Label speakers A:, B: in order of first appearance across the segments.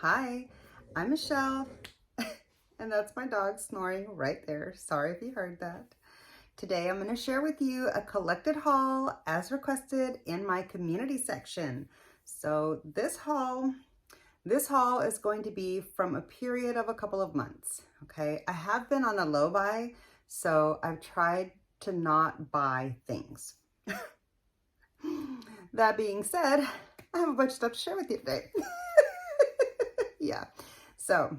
A: Hi, I'm Michelle, and that's my dog snoring right there. Sorry if you heard that. Today I'm going to share with you a collected haul as requested in my community section. So this haul is going to be from a period of a couple of months, okay? I have been on a low buy, so I've tried to not buy things. That being said, I have a bunch of stuff to share with you today. Yeah, so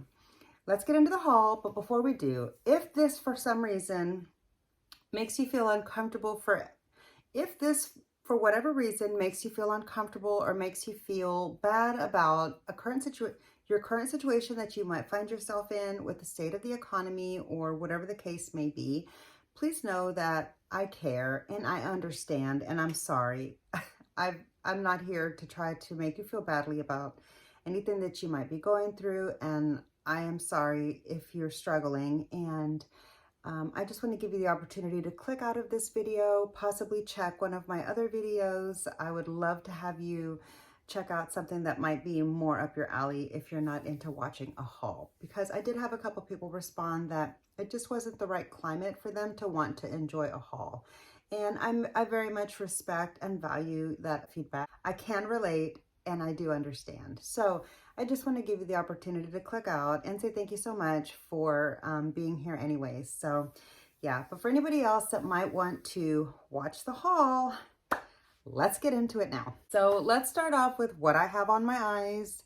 A: let's get into the haul. But before we do, if this for some reason makes you feel uncomfortable if this for whatever reason makes you feel uncomfortable or makes you feel bad about your current situation that you might find yourself in with the state of the economy or whatever the case may be, please know that I care and I understand and I'm sorry. I'm not here to try to make you feel badly about anything that you might be going through, and I am sorry if you're struggling, and I just want to give you the opportunity to click out of this video, possibly check one of my other videos. I would love to have you check out something that might be more up your alley if you're not into watching a haul, because I did have a couple people respond that it just wasn't the right climate for them to want to enjoy a haul. And I very much respect and value that feedback. I can relate and I do understand. So I just want to give you the opportunity to click out and say thank you so much for being here anyways. So yeah, but for anybody else that might want to watch the haul, let's get into it now. So let's start off with what I have on my eyes.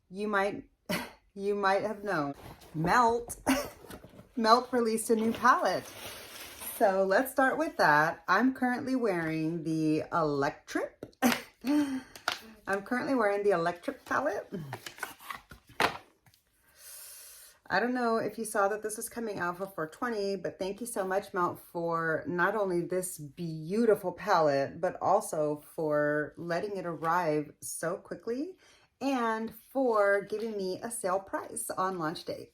A: You might have known, Melt released a new palette. So let's start with that. I'm currently wearing the Electric. I'm currently wearing the Electric palette. I don't know if you saw that this is coming out for 420, but thank you so much, Melt, for not only this beautiful palette, but also for letting it arrive so quickly and for giving me a sale price on launch date.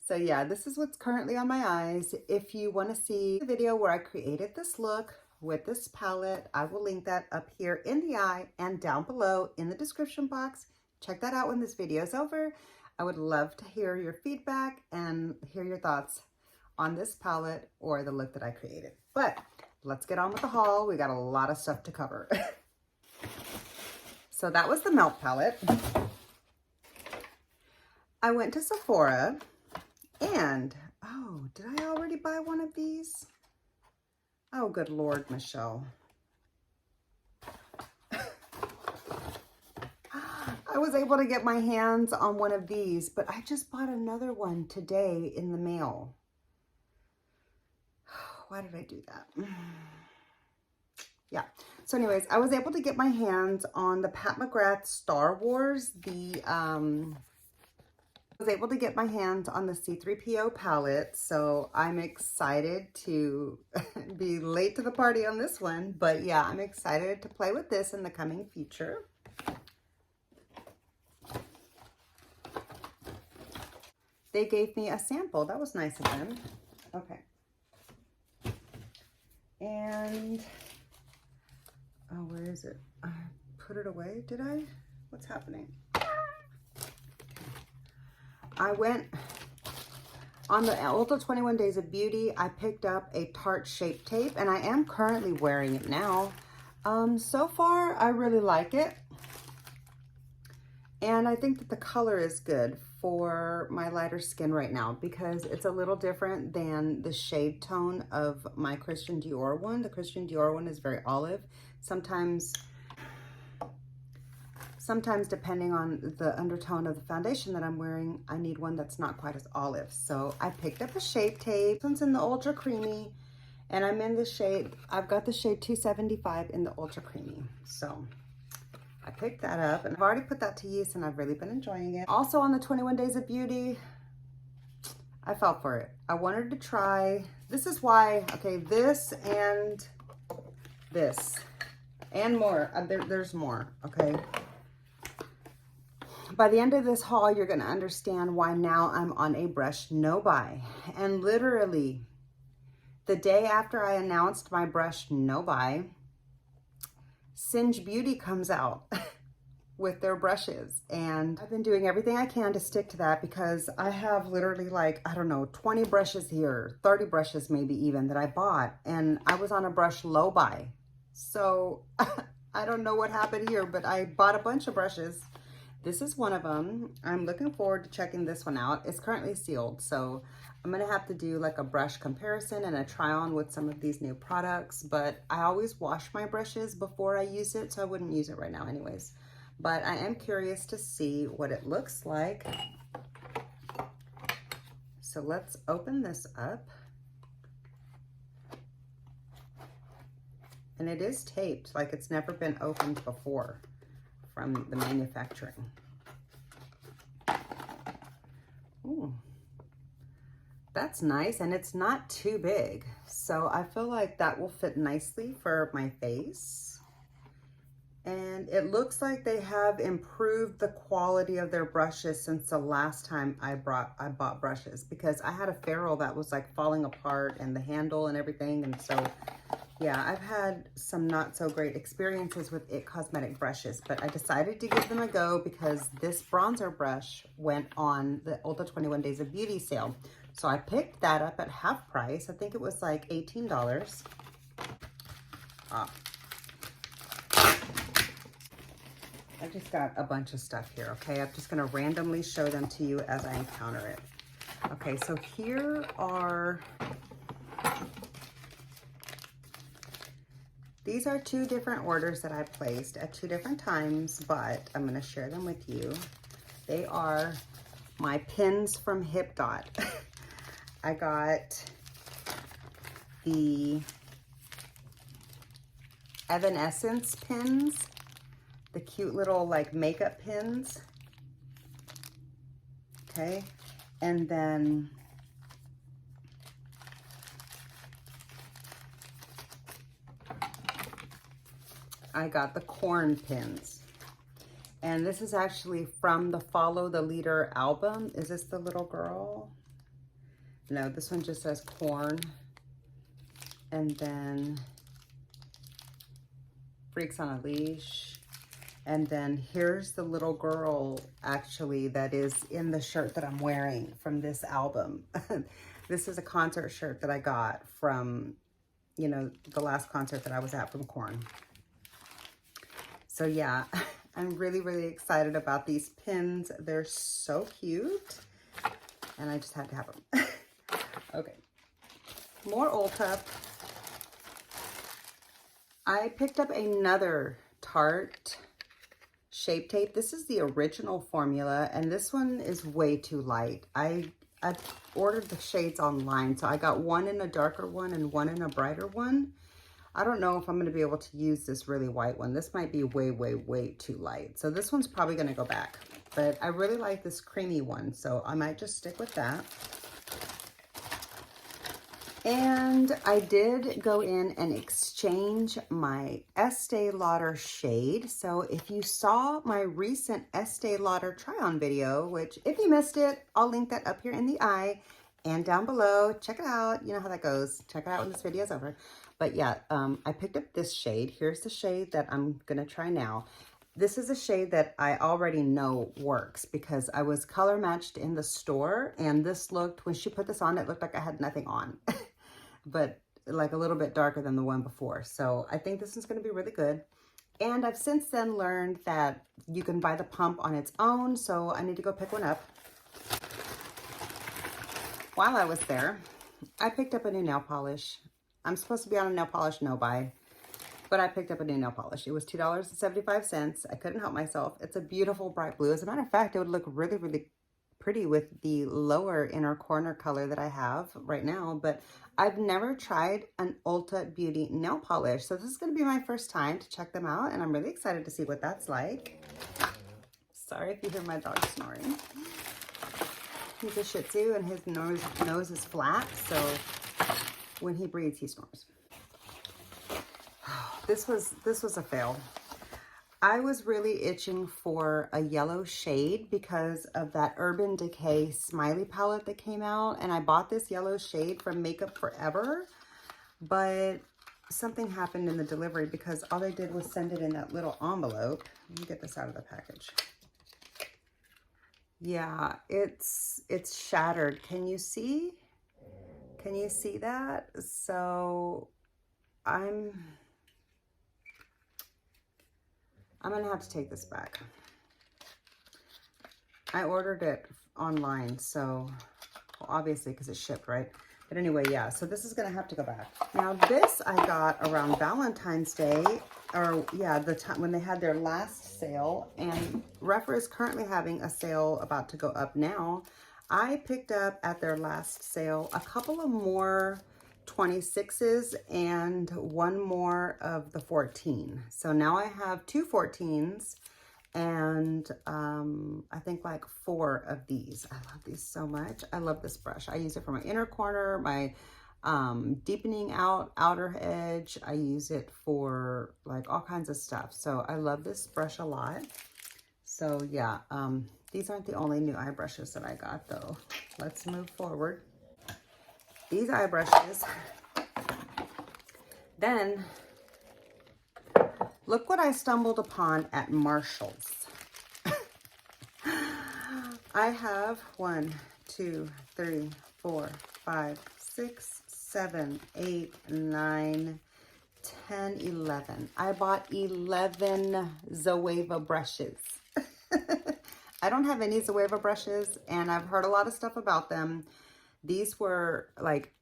A: So yeah, this is what's currently on my eyes. If you want to see the video where I created this look with this palette, I will link that up here in the eye and down below in the description box. Check that out when this video is over. I would love to hear your feedback and hear your thoughts on this palette or the look that I created. But let's get on with the haul. We got a lot of stuff to cover. So that was the Melt palette. I went to Sephora and, oh, did I already buy one of these? Oh, good Lord, Michelle. I was able to get my hands on one of these, but I just bought another one today in the mail. Why did I do that? Yeah. So anyways, I was able to get my hands on the Pat McGrath Star Wars, I was able to get my hands on the C3PO palette, so I'm excited to be late to the party on this one. But yeah, I'm excited to play with this in the coming future. They gave me a sample. That was nice of them. Okay. And, oh, where is it? I put it away, did I? What's happening? I went on the Ulta 21 Days of Beauty. I picked up a Tarte Shape Tape, and I am currently wearing it now. So far, I really like it. And I think that the color is good for my lighter skin right now because it's a little different than the shade tone of my Christian Dior one. The Christian Dior one is very olive. Sometimes depending on the undertone of the foundation that I'm wearing, I need one that's not quite as olive. So I picked up a Shape Tape. This one's in the Ultra Creamy, and I'm in the shade, I've got the shade 275 in the Ultra Creamy. So I picked that up, and I've already put that to use, and I've really been enjoying it. Also on the 21 Days of Beauty, I fell for it. I wanted to try, this is why, okay, this and more. There's more, okay? By the end of this haul, you're going to understand why now I'm on a brush no buy. And literally, the day after I announced my brush no buy, Singe Beauty comes out with their brushes. And I've been doing everything I can to stick to that because I have literally like, I don't know, 20 brushes here, 30 brushes maybe even that I bought. And I was on a brush low buy. So I don't know what happened here, but I bought a bunch of brushes. This is one of them. I'm looking forward to checking this one out. It's currently sealed, so I'm gonna have to do like a brush comparison and a try on with some of these new products, but I always wash my brushes before I use it, so I wouldn't use it right now anyways. But I am curious to see what it looks like. So let's open this up. And it is taped, like it's never been opened before from the manufacturing. Ooh, that's nice, and it's not too big. So I feel like that will fit nicely for my face. And it looks like they have improved the quality of their brushes since the last time I bought brushes, because I had a ferrule that was like falling apart and the handle and everything. And so yeah, I've had some not so great experiences with IT Cosmetic brushes, but I decided to give them a go because this bronzer brush went on the Ulta 21 Days of Beauty sale. So I picked that up at half price. I think it was like $18. I just got a bunch of stuff here, okay? I'm just gonna randomly show them to you as I encounter it. Okay, so here are, these are 2 different orders that I placed at 2 different times, but I'm gonna share them with you. They are my pins from Hip Dot. I got the Evanescence pins, the cute little like makeup pins, okay? And then I got the corn pins. And this is actually from the Follow the Leader album. Is this the little girl? No, this one just says corn. And then Freaks on a Leash. And then here's the little girl actually that is in the shirt that I'm wearing from this album. This is a concert shirt that I got from, you know, the last concert that I was at from Korn. So yeah, I'm really, really excited about these pins. They're so cute. And I just had to have them. Okay, more Ulta. I picked up another Tarte Shape Tape. This is the original formula, and this one is way too light. I ordered the shades online, so I got one in a darker one and one in a brighter one. I don't know if I'm going to be able to use this really white one. This might be way, way, way too light. So this one's probably going to go back, but I really like this creamy one, so I might just stick with that. And I did go in and exchange my Estee Lauder shade. So if you saw my recent Estee Lauder try-on video, which if you missed it, I'll link that up here in the eye and down below. Check it out. You know how that goes. Check it out when this video is over. But yeah, I picked up this shade. Here's the shade that I'm going to try now. This is a shade that I already know works because I was color matched in the store, and this looked, when she put this on, it looked like I had nothing on. But like a little bit darker than the one before. So I think this is going to be really good. And I've since then learned that you can buy the pump on its own. So I need to go pick one up. While I was there, I picked up a new nail polish. I'm supposed to be on a nail polish no buy, but I picked up a new nail polish. It was $2.75. I couldn't help myself. It's a beautiful bright blue. As a matter of fact, it would look really, really pretty with the lower inner corner color that I have right now, but I've never tried an Ulta Beauty nail polish, so this is going to be my first time to check them out, and I'm really excited to see what that's like. Sorry if you hear my dog snoring. He's a Shih Tzu, and his nose is flat, so when he breathes, he snores. This was a fail. I was really itching for a yellow shade because of that Urban Decay Smiley palette that came out. And I bought this yellow shade from Makeup Forever. But something happened in the delivery because all they did was send it in that little envelope. Let me get this out of the package. Yeah, it's shattered. Can you see? Can you see that? So I'm gonna have to take this back. I ordered it online, so well, obviously because it's shipped, right? But anyway, yeah, so this is gonna have to go back. Now this I got around Valentine's Day, or yeah, the time when they had their last sale, and Refer is currently having a sale about to go up now. I picked up at their last sale a couple of more 26s and one more of the 14. So now I have two 14s and I think like 4 of these. I love these so much. I love this brush. I use it for my inner corner, my deepening outer edge. I use it for like all kinds of stuff. So I love this brush a lot. So yeah, these aren't the only new eye brushes that I got though. Let's move forward. These eye brushes. Then look what I stumbled upon at Marshall's. I have 1, 2, 3, 4, 5, 6, 7, 8, 9, 10, 11. I bought 11 Zoeva brushes. I don't have any Zoeva brushes, and I've heard a lot of stuff about them. These were like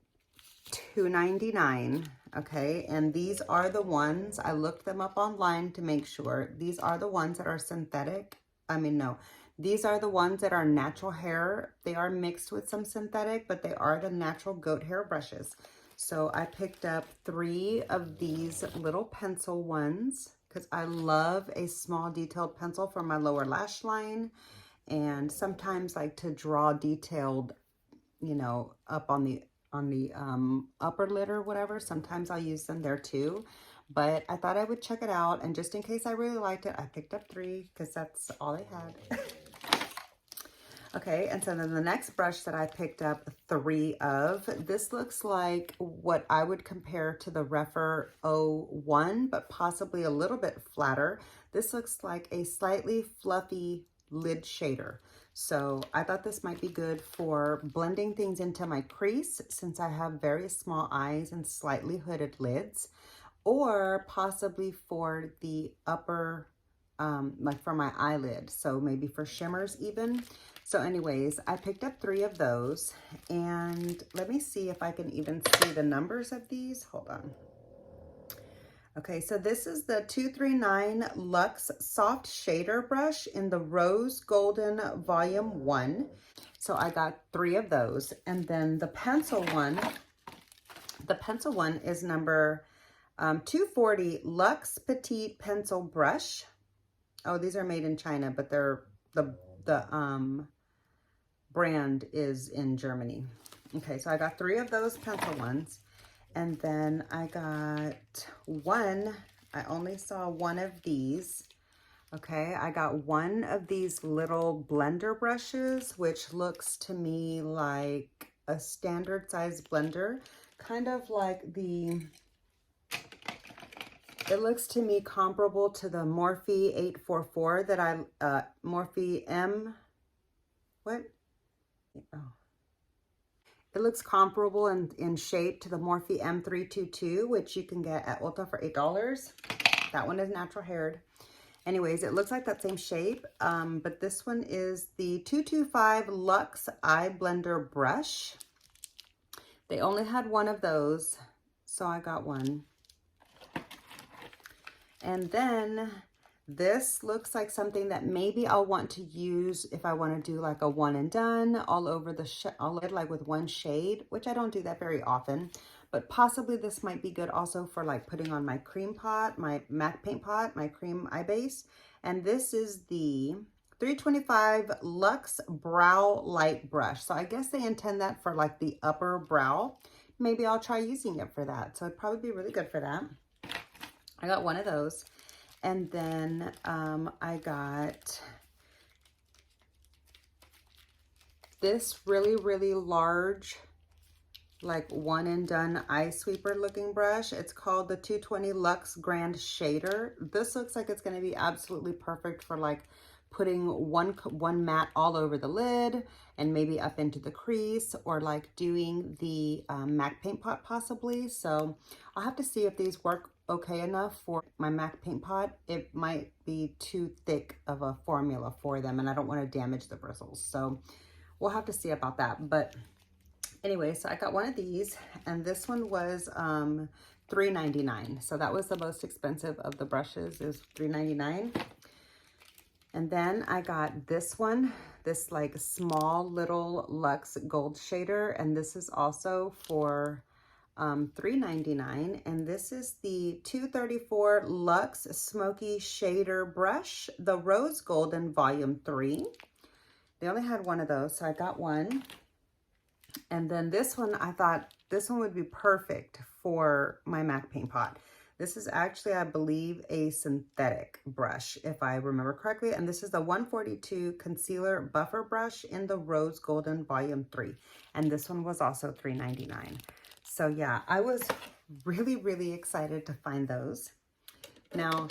A: $2.99, okay? And these are the ones, I looked them up online to make sure. These are the ones that are synthetic. I mean, no. These are the ones that are natural hair. They are mixed with some synthetic, but they are the natural goat hair brushes. So I picked up 3 of these little pencil ones because I love a small detailed pencil for my lower lash line, and sometimes like to draw detailed, you know, up on the upper lid or whatever. Sometimes I'll use them there too, but I thought I would check it out, and just in case I really liked it, I picked up 3 because that's all I had. Okay, and so then the next brush that I picked up 3 of, this looks like what I would compare to the Refer 01, but possibly a little bit flatter. This looks like a slightly fluffy lid shader. So I thought this might be good for blending things into my crease since I have very small eyes and slightly hooded lids, or possibly for the upper, like for my eyelid. So maybe for shimmers even. So anyways, I picked up 3 of those, and let me see if I can even see the numbers of these. Hold on. Okay, so this is the 239 Luxe Soft Shader Brush in the Rose Golden Volume 1. So I got 3 of those. And then the pencil one is number 240 Luxe Petite Pencil Brush. Oh, these are made in China, but they're the brand is in Germany. Okay, so I got 3 of those pencil ones. And then I got 1, I only saw 1 of these. Okay, I got 1 of these little blender brushes, which looks to me like a standard size blender. Kind of like it looks to me comparable to the Morphe 844 that Morphe M, what? Oh. It looks comparable in shape to the Morphe M322, which you can get at Ulta for $8. That one is natural haired. Anyways, it looks like that same shape, but this one is the 225 Luxe Eye Blender Brush. They only had 1 of those, so I got 1. And then this looks like something that maybe I'll want to use if I want to do like a one and done all over the like with 1 shade, which I don't do that very often, but possibly this might be good also for like putting on my cream pot, my MAC paint pot, my cream eye base. And this is the 325 Luxe Brow Light Brush. So I guess they intend that for like the upper brow. Maybe I'll try using it for that. So it'd probably be really good for that. I got 1 of those. And then I got this really, really large like one and done eye sweeper looking brush. It's called the 220 Luxe Grand Shader. This looks like it's going to be absolutely perfect for like putting one matte all over the lid and maybe up into the crease, or like doing the MAC paint pot possibly. So I'll have to see if these work okay enough for my MAC paint pot. It might be too thick of a formula for them and I don't want to damage the bristles. So we'll have to see about that. But anyway, so I got one of these, and this one was $3.99. So that was the most expensive of the brushes, is $3.99. And then I got this one, this like small little Luxe Gold Shader, and this is also for $3.99. And this is the 234 Luxe Smoky Shader Brush, the Rose Golden Volume 3. They only had one of those, so I got one. And then this one, I thought this one would be perfect for my MAC paint pot. This is actually, I believe, a synthetic brush, if I remember correctly. And this is the 142 Concealer Buffer Brush in the Rose Golden Volume 3. And this one was also $3.99. So yeah, I was really, really excited to find those. Now,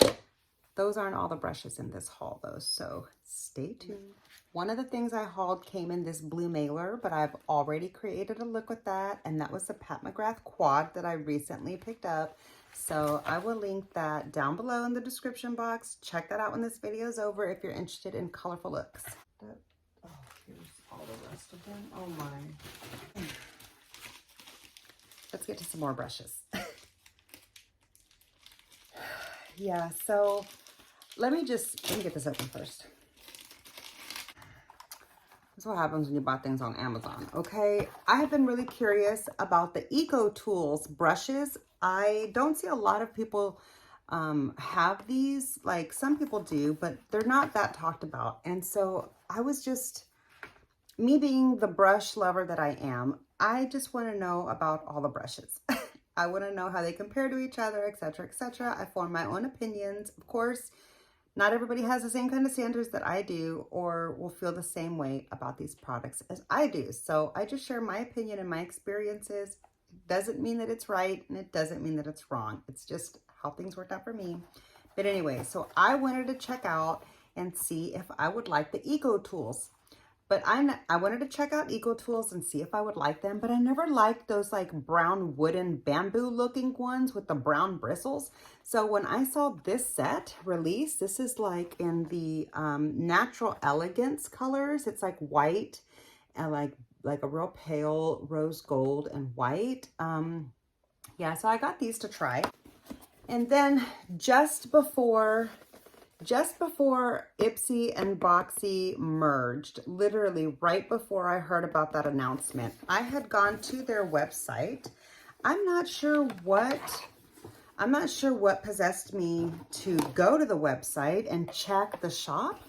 A: those aren't all the brushes in this haul though, so stay tuned. One of the things I hauled came in this blue mailer, but I've already created a look with that, and that was the Pat McGrath Quad that I recently picked up. So I will link that down below in the description box. Check that out when this video is over if you're interested in colorful looks. Oh, here's all the rest of them. Oh my. Let's get to some more brushes. Yeah, so let me get this open first. That's what happens when you buy things on Amazon, okay? I have been really curious about the Eco Tools brushes. I don't see a lot of people have these. Like, some people do, but they're not that talked about. And so I was just, me being the brush lover that I am, I just want to know about all the brushes. I want to know how they compare to each other, etc., etc. I form my own opinions. Of course, not everybody has the same kind of standards that I do or will feel the same way about these products as I do. So I just share my opinion and my experiences. It doesn't mean that it's right, and it doesn't mean that it's wrong. It's just how things worked out for me. But anyway, so I wanted to check out and see if I would like the Eco Tools. But I wanted to check out Eco Tools and see if I would like them, but I never liked those like brown wooden bamboo looking ones with the brown bristles. So when I saw this set release, this is like in the Natural Elegance colors. It's like white and like a real pale rose gold and white. Yeah, so I got these to try. And then just before Ipsy and Boxy merged, literally right before I heard about that announcement, I had gone to their website. I'm not sure what possessed me to go to the website and check the shop.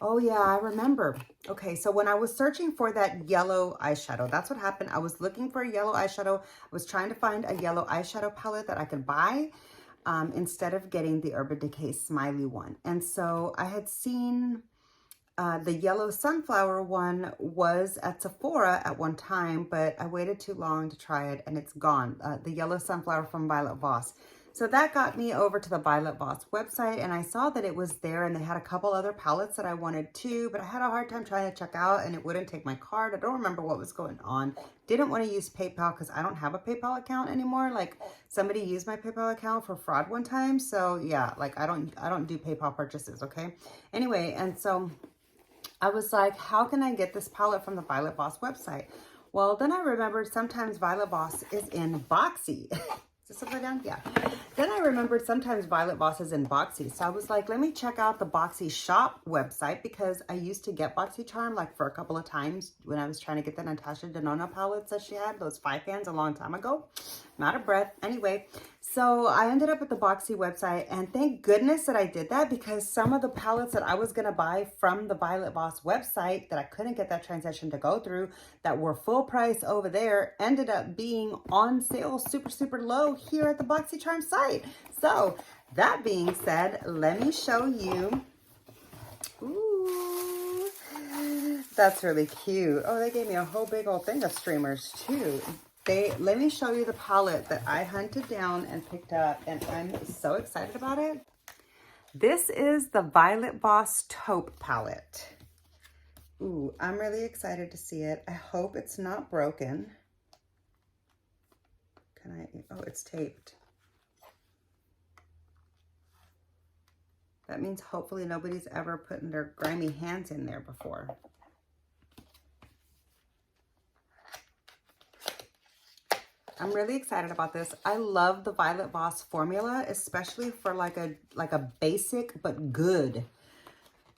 A: Oh yeah, I remember. Okay, so when I was searching for that yellow eyeshadow, that's what happened. I was looking for a yellow eyeshadow. I was trying to find a yellow eyeshadow palette that I could buy. Instead of getting the Urban Decay Smiley one. And so I had seen the yellow sunflower one was at Sephora at one time, but I waited too long to try it and it's gone. The yellow sunflower from Violet Voss. So that got me over to the Violet Voss website, and I saw that it was there, and they had a couple other palettes that I wanted too, but I had a hard time trying to check out and it wouldn't take my card. I don't remember what was going on. Didn't want to use PayPal because I don't have a PayPal account anymore. Like, somebody used my PayPal account for fraud one time. So yeah, like I don't do PayPal purchases, okay? Anyway, and so I was like, how can I get this palette from the Violet Voss website? Well, then I remembered sometimes Violet Voss is in Boxy. Is this upside down? Yeah. Then I remembered sometimes Violet Voss is in Boxy. So I was like, let me check out the Boxy shop website, because I used to get BoxyCharm like for a couple of times when I was trying to get the Natasha Denona palettes that she had, those 5 pans a long time ago. I'm out of breath. Anyway, so I ended up at the Boxy website, and thank goodness that I did that, because some of the palettes that I was going to buy from the Violet Voss website that I couldn't get that transaction to go through, that were full price over there, ended up being on sale super, super low here at the BoxyCharm site. So that being said, let me show you. Ooh, that's really cute. Oh, they gave me a whole big old thing of streamers too. Let me show you the palette that I hunted down and picked up, and I'm so excited about it. This is the Violet Voss Taupe palette. Ooh, I'm really excited to see it. I hope it's not broken. Oh, it's taped. That means hopefully nobody's ever put their grimy hands in there before. I'm really excited about this. I love the Violet Voss formula, especially for like a basic but good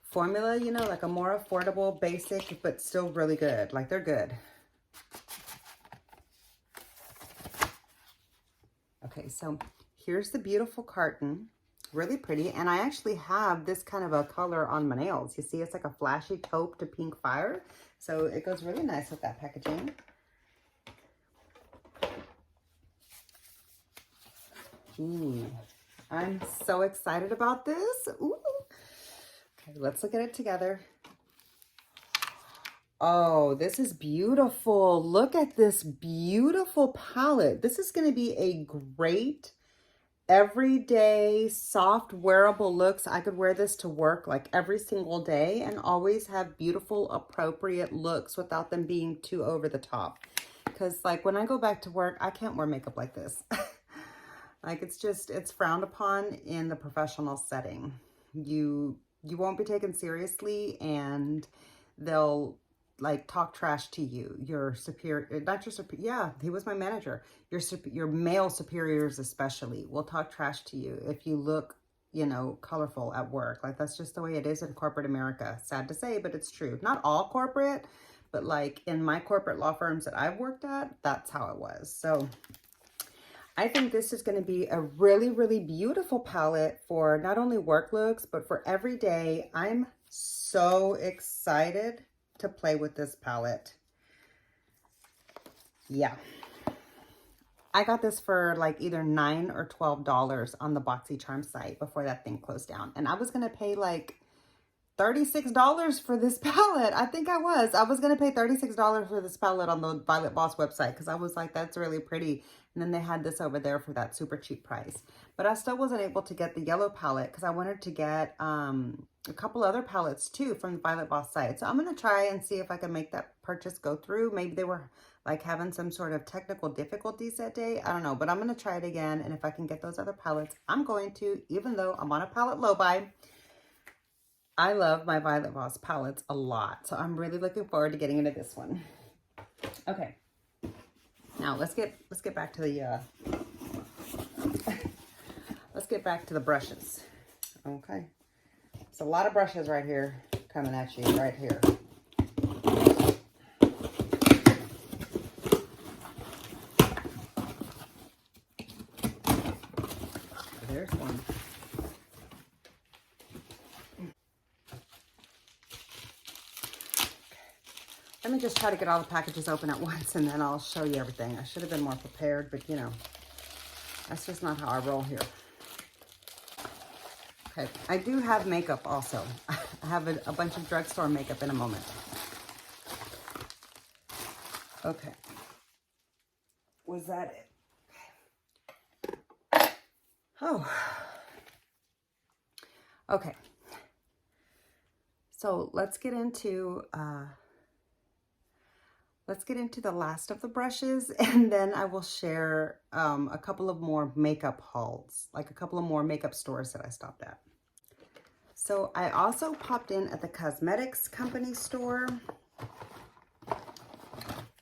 A: formula, you know, like a more affordable basic but still really good. Like, they're good. Okay, so here's the beautiful carton. Really pretty. And I actually have this kind of a color on my nails. You see, it's like a flashy taupe to pink fire. So it goes really nice with that packaging. Ooh, I'm so excited about this. Ooh. Okay, let's look at it together. Oh, this is beautiful. Look at this beautiful palette. This is going to be a great everyday soft wearable looks. I could wear this to work like every single day and always have beautiful appropriate looks without them being too over the top. Because like when I go back to work, I can't wear makeup like this. Like, it's frowned upon in the professional setting. You won't be taken seriously, and they'll like talk trash to you. Your superior, not your superior, yeah, he was my manager. Your male superiors especially will talk trash to you if you look, you know, colorful at work. Like, that's just the way it is in corporate America. Sad to say, but it's true. Not all corporate, but like in my corporate law firms that I've worked at, that's how it was. So I think this is going to be a really, really beautiful palette for not only work looks, but for every day. I'm so excited to play with this palette. Yeah. I got this for like either $9 or $12 on the BoxyCharm site before that thing closed down. And I was going to pay like $36 for this palette. I think I was going to pay $36 for this palette on the Violet Voss website because I was like, that's really pretty. And then they had this over there for that super cheap price. But I still wasn't able to get the yellow palette because I wanted to get a couple other palettes too from the Violet Voss site. So I'm going to try and see if I can make that purchase go through. Maybe they were like having some sort of technical difficulties that day. I don't know, but I'm going to try it again. And if I can get those other palettes, I'm going to, even though I'm on a palette low buy. I love my Violet Voss palettes a lot. So I'm really looking forward to getting into this one. Okay. Now let's get back to the let's get back to the brushes. Okay. It's a lot of brushes right here coming at you right here. There's one. Let me just try to get all the packages open at once and then I'll show you everything. I should have been more prepared, but you know, that's just not how I roll here. Okay, I do have makeup also. I have a bunch of drugstore makeup in a moment. Okay. Was that it? Oh. Okay. So let's get into the last of the brushes, and then I will share a couple of more makeup hauls, like a couple of more makeup stores that I stopped at. So I also popped in at the cosmetics company store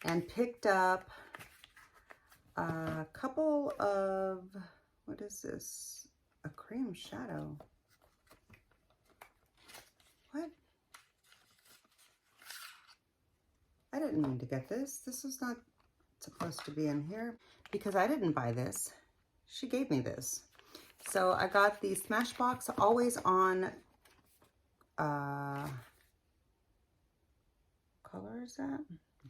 A: and picked up a couple of, what is this? A cream shadow. What? I didn't mean to get this. This is not supposed to be in here because I didn't buy this. She gave me this. So I got the Smashbox Always On, color is that?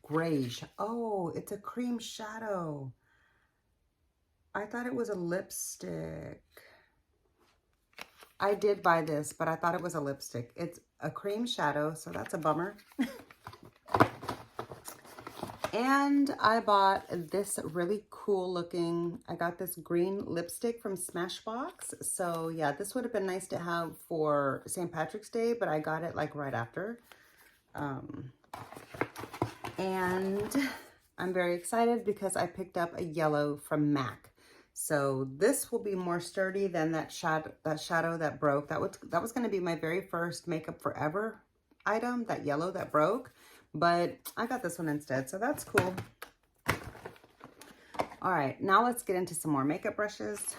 A: Grayish. Oh, it's a cream shadow. I thought it was a lipstick. I did buy this, but I thought it was a lipstick. It's a cream shadow, so that's a bummer. And I bought this really cool looking, I got this green lipstick from Smashbox. So yeah, this would have been nice to have for St. Patrick's Day, but I got it like right after. And I'm very excited because I picked up a yellow from MAC. So this will be more sturdy than that shadow that broke. That was going to be my very first Makeup Forever item, that yellow that broke. But I got this one instead, so that's cool. All right, now let's get into some more makeup brushes.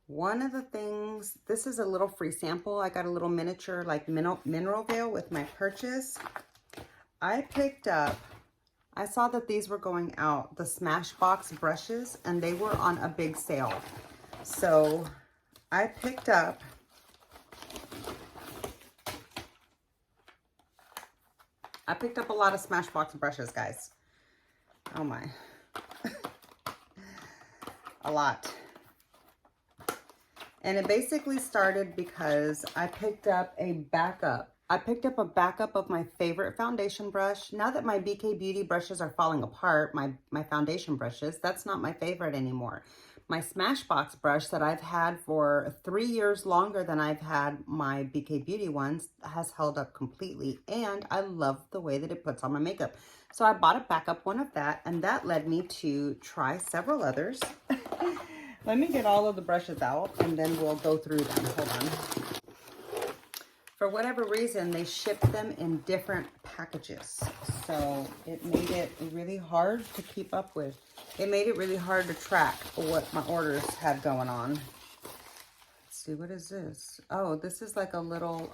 A: One of the things, this is a little free sample. I got a little miniature like mineral veil with my purchase. I picked up, I saw that these were going out, the Smashbox brushes, and they were on a big sale. So I picked up a lot of Smashbox brushes, guys. Oh my. A lot. And it basically started because I picked up a backup. I picked up a backup of my favorite foundation brush. Now that my BK Beauty brushes are falling apart, my foundation brushes, that's not my favorite anymore. My Smashbox brush that I've had for 3 years longer than I've had my BK Beauty ones has held up completely. And I love the way that it puts on my makeup. So I bought a backup one of that, and that led me to try several others. Let me get all of the brushes out and then we'll go through them. Hold on. For whatever reason, they shipped them in different packages. So it made it really hard to keep up with. It made it really hard to track what my orders had going on. Let's see, what is this? Oh, this is like a little,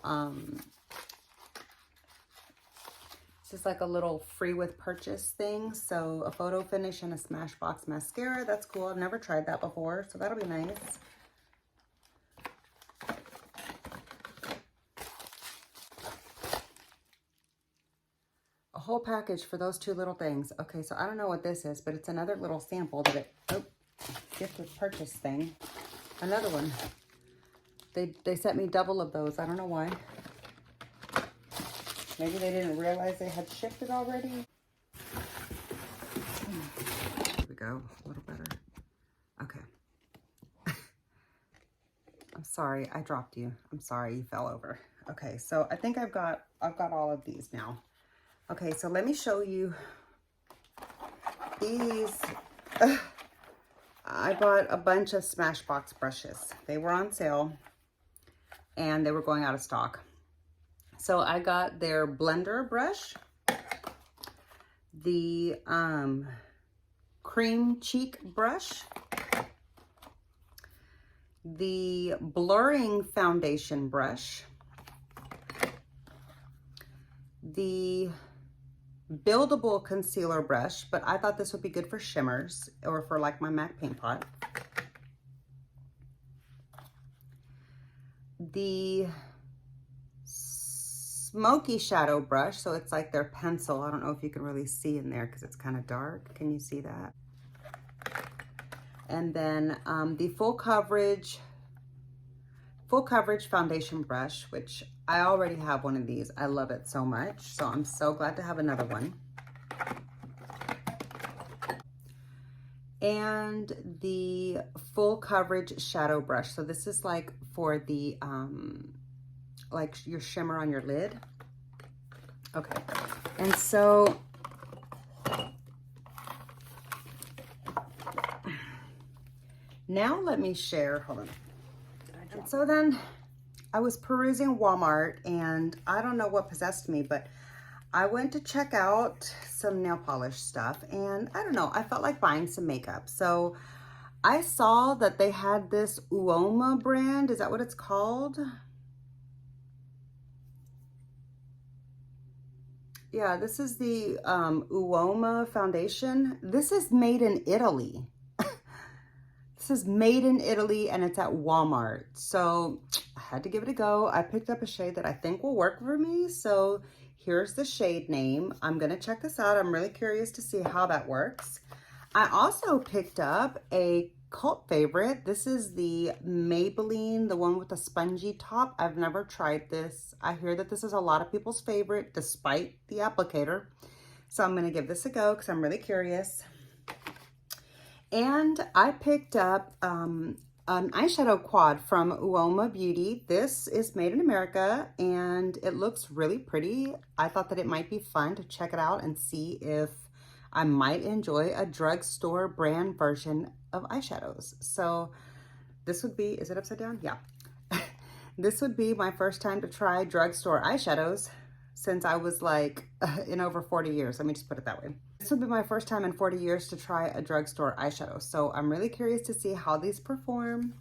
A: this is like a little free with purchase thing. So a photo finish and a Smashbox mascara. That's cool. I've never tried that before, so that'll be nice. A whole package for those 2 little things. Okay, so I don't know what this is, but it's another little sample that gift with purchase thing. Another one. They sent me double of those. I don't know why. Maybe they didn't realize they had shipped it already. Here we go. A little better. Okay. I'm sorry. I dropped you. I'm sorry you fell over. Okay, so I think I've got all of these now. Okay, so let me show you these. I bought a bunch of Smashbox brushes. They were on sale and they were going out of stock. So I got their blender brush, the cream cheek brush, the blurring foundation brush, the buildable concealer brush, but I thought this would be good for shimmers or for like my MAC paint pot. The smoky shadow brush, so it's like their pencil. I don't know if you can really see in there because it's kind of dark. Can you see that? And then the full coverage foundation brush, which I already have one of these. I love it so much. So I'm so glad to have another one. And the full coverage shadow brush. So this is like for the, like your shimmer on your lid. Okay. And so now let me share, hold on. And so then I was perusing Walmart and I don't know what possessed me, but I went to check out some nail polish stuff and I don't know, I felt like buying some makeup. So I saw that they had this Uoma brand. Is that what it's called? Yeah, this is the Uoma foundation. This is made in Italy. This is made in Italy and it's at Walmart. So I had to give it a go. I picked up a shade that I think will work for me. So here's the shade name. I'm gonna check this out. I'm really curious to see how that works. I also picked up a cult favorite. This is the Maybelline, the one with the spongy top. I've never tried this. I hear that this is a lot of people's favorite despite the applicator. So I'm going to give this a go because I'm really curious. And I picked up an eyeshadow quad from Uoma Beauty. This is made in America and it looks really pretty. I thought that it might be fun to check it out and see if I might enjoy a drugstore brand version of eyeshadows. So this would be, is it upside down? Yeah. This would be my first time to try drugstore eyeshadows since I was like in over 40 years. Let me just put it that way. This would be my first time in 40 years to try a drugstore eyeshadow. So I'm really curious to see how these perform.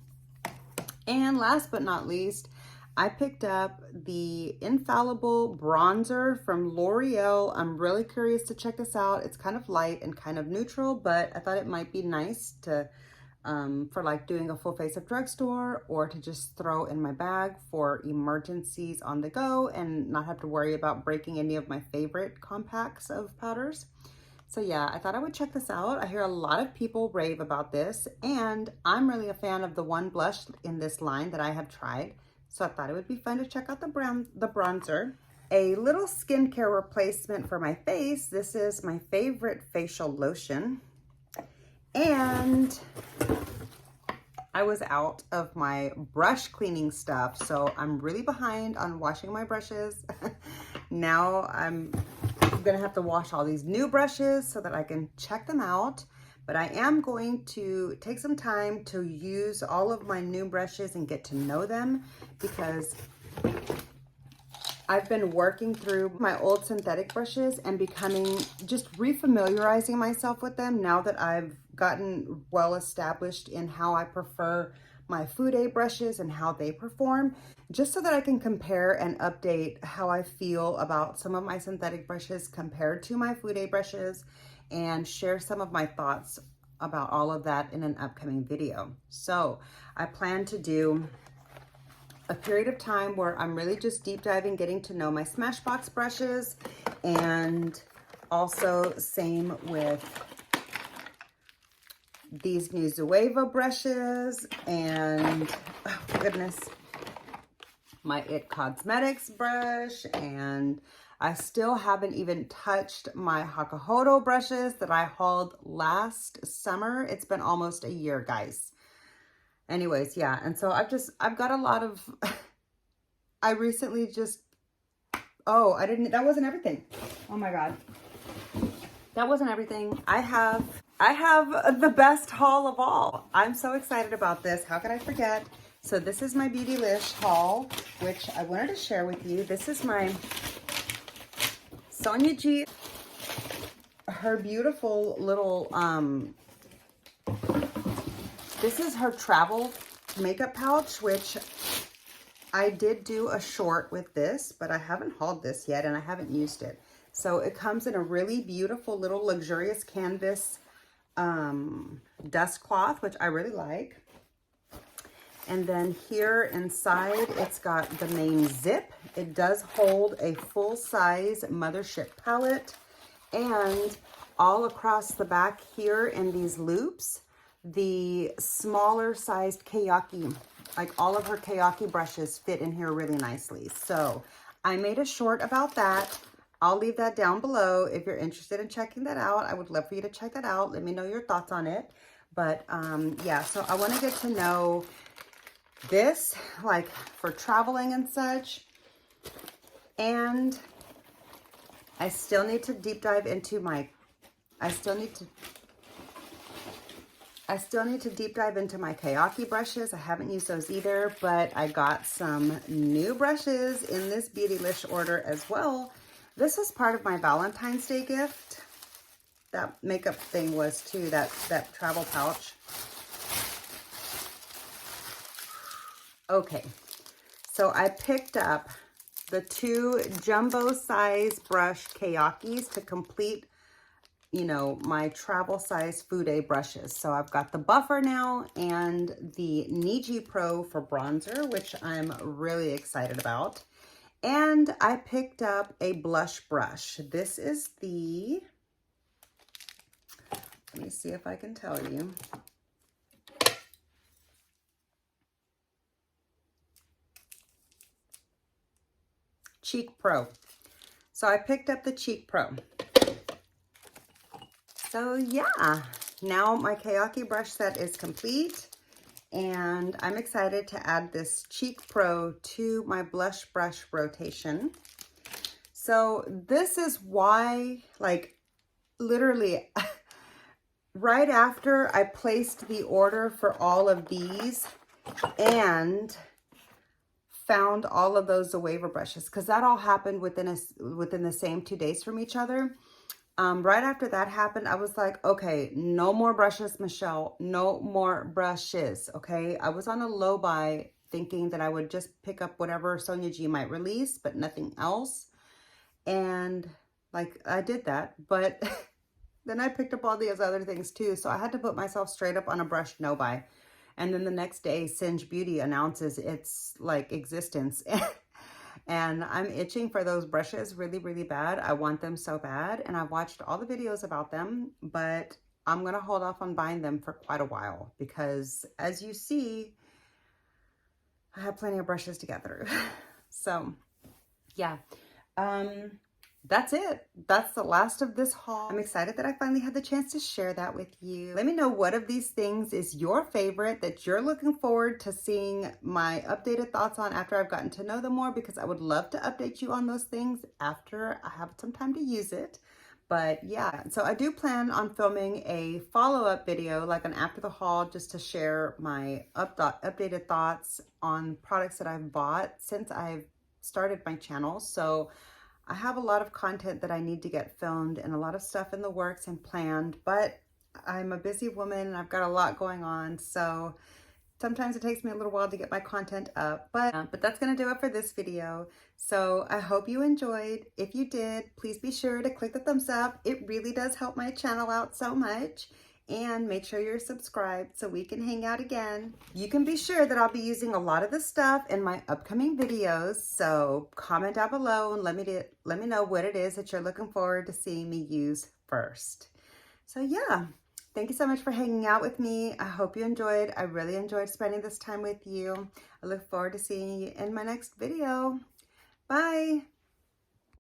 A: And last but not least, I picked up the Infallible Bronzer from L'Oreal. I'm really curious to check this out. It's kind of light and kind of neutral, but I thought it might be nice to for like doing a full face of drugstore or to just throw in my bag for emergencies on the go and not have to worry about breaking any of my favorite compacts of powders. So yeah, I thought I would check this out. I hear a lot of people rave about this and I'm really a fan of the one blush in this line that I have tried. So I thought it would be fun to check out the bronzer. A little skincare replacement for my face. This is my favorite facial lotion. And I was out of my brush cleaning stuff, so I'm really behind on washing my brushes. Now I'm gonna have to wash all these new brushes so that I can check them out. But I am going to take some time to use all of my new brushes and get to know them because I've been working through my old synthetic brushes and just refamiliarizing myself with them now that I've gotten well established in how I prefer my Fude brushes and how they perform, just so that I can compare and update how I feel about some of my synthetic brushes compared to my Fude brushes and share some of my thoughts about all of that in an upcoming video. So I plan to do a period of time where I'm really just deep diving, getting to know my Smashbox brushes, and also same with these new Zoeva brushes and, oh goodness, my It Cosmetics brush, and I still haven't even touched my Hakuhodo brushes that I hauled last summer. It's been almost a year, guys. Anyways, yeah, and so I've got a lot of, I recently just, oh, that wasn't everything. Oh my God. That wasn't everything. I have the best haul of all. I'm so excited about this. How could I forget? So this is my Beautylish haul, which I wanted to share with you. This is my Sonia G, her beautiful little, this is her travel makeup pouch, which I did do a short with this, but I haven't hauled this yet and I haven't used it. So it comes in a really beautiful little luxurious canvas dust cloth, which I really like. And then here inside, it's got the main zip. It does hold a full-size mothership palette. And all across the back here in these loops, the smaller sized Keyaki, like all of her Keyaki brushes fit in here really nicely. So I made a short about that. I'll leave that down below if you're interested in checking that out. I would love for you to check that out. Let me know your thoughts on it. But yeah, so I want to get to know this, like for traveling and such. And I still need to deep dive into my, I still need to deep dive into my Keyaki brushes. I haven't used those either, but I got some new brushes in this Beautylish order as well. This is part of my Valentine's Day gift. That makeup thing was too, that travel pouch. Okay, so I picked up the 2 jumbo size brush Keyakis to complete, you know, my travel size Fude brushes. So I've got the buffer now and the Niji Pro for bronzer, which I'm really excited about. And I picked up a blush brush. This is the, let me see if I can tell you. Cheek Pro. So I picked up the Cheek Pro. So yeah, now my Kayaki brush set is complete, and I'm excited to add this Cheek Pro to my blush brush rotation. So this is why, like, literally right after I placed the order for all of these and found all of those waiver brushes, because that all happened within the same 2 days from each other. Right after that happened, I was like, okay, no more brushes, Michelle, no more brushes. Okay, I was on a low buy thinking that I would just pick up whatever Sonia G might release, but nothing else. And like, I did that, but then I picked up all these other things too. So I had to put myself straight up on a brush no buy. And then the next day, Singe Beauty announces its like existence. And I'm itching for those brushes really, really bad. I want them so bad. And I've watched all the videos about them, but I'm going to hold off on buying them for quite a while because, as you see, I have plenty of brushes to get through. So yeah, that's it. That's the last of this haul. I'm excited that I finally had the chance to share that with you. Let me know what of these things is your favorite that you're looking forward to seeing my updated thoughts on after I've gotten to know them more, because I would love to update you on those things after I have some time to use it. But yeah, so I do plan on filming a follow-up video, like an after the haul, just to share my updated thoughts on products that I've bought since I've started my channel. So I have a lot of content that I need to get filmed and a lot of stuff in the works and planned, but I'm a busy woman and I've got a lot going on. So sometimes it takes me a little while to get my content up, but that's going to do it for this video. So I hope you enjoyed. If you did, please be sure to click the thumbs up. It really does help my channel out so much. And make sure you're subscribed so we can hang out again. You can be sure that I'll be using a lot of the stuff in my upcoming videos. So comment down below and let me know what it is that you're looking forward to seeing me use first. So yeah, thank you so much for hanging out with me. I hope you enjoyed. I really enjoyed spending this time with you. I look forward to seeing you in my next video. Bye.